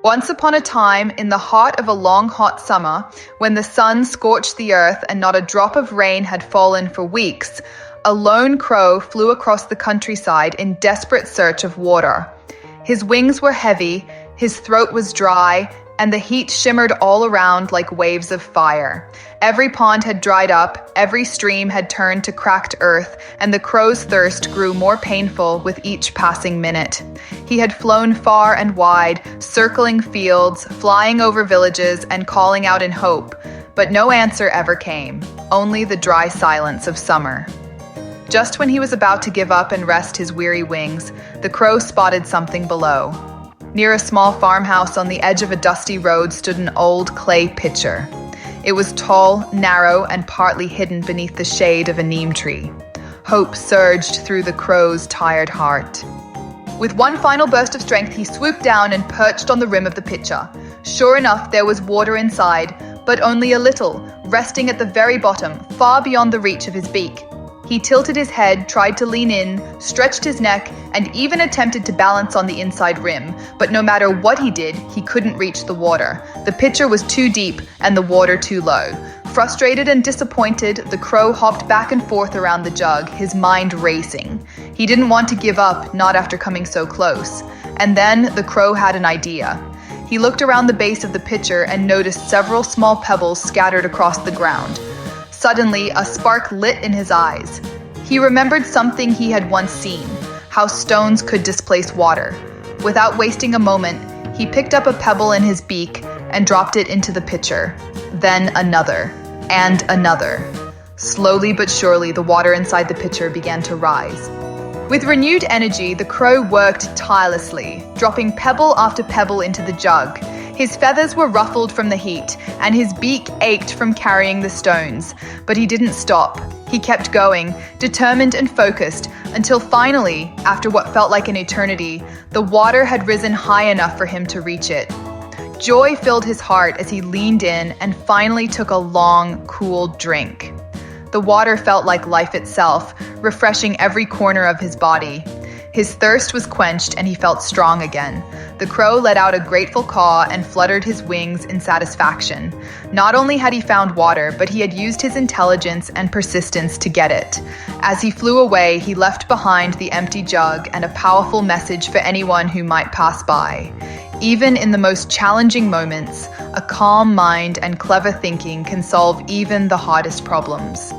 Once upon a time, in the heart of a long hot summer, when the sun scorched the earth and not a drop of rain had fallen for weeks, a lone crow flew across the countryside in desperate search of water. His wings were heavy, his throat was dry, and the heat shimmered all around like waves of fire. Every pond had dried up, every stream had turned to cracked earth, and the crow's thirst grew more painful with each passing minute. He had flown far and wide, circling fields, flying over villages, and calling out in hope, but no answer ever came, only the dry silence of summer. Just when he was about to give up and rest his weary wings, the crow spotted something below. Near a small farmhouse on the edge of a dusty road stood an old clay pitcher. It was tall, narrow, and partly hidden beneath the shade of a neem tree. Hope surged through the crow's tired heart. With one final burst of strength, he swooped down and perched on the rim of the pitcher. Sure enough, there was water inside, but only a little, resting at the very bottom, far beyond the reach of his beak. He tilted his head, tried to lean in, stretched his neck, and even attempted to balance on the inside rim, but no matter what he did, he couldn't reach the water. The pitcher was too deep and the water too low. Frustrated and disappointed, the crow hopped back and forth around the jug, his mind racing. He didn't want to give up, not after coming so close. And then the crow had an idea. He looked around the base of the pitcher and noticed several small pebbles scattered across the ground. Suddenly, a spark lit in his eyes. He remembered something he had once seen, how stones could displace water. Without wasting a moment, he picked up a pebble in his beak and dropped it into the pitcher. Then another, and another. Slowly but surely, the water inside the pitcher began to rise. With renewed energy, the crow worked tirelessly, dropping pebble after pebble into the jug. His feathers were ruffled from the heat, and his beak ached from carrying the stones. But he didn't stop. He kept going, determined and focused, until finally, after what felt like an eternity, the water had risen high enough for him to reach it. Joy filled his heart as he leaned in and finally took a long, cool drink. The water felt like life itself, refreshing every corner of his body. His thirst was quenched and he felt strong again. The crow let out a grateful caw and fluttered his wings in satisfaction. Not only had he found water, but he had used his intelligence and persistence to get it. As he flew away, he left behind the empty jug and a powerful message for anyone who might pass by. Even in the most challenging moments, a calm mind and clever thinking can solve even the hardest problems.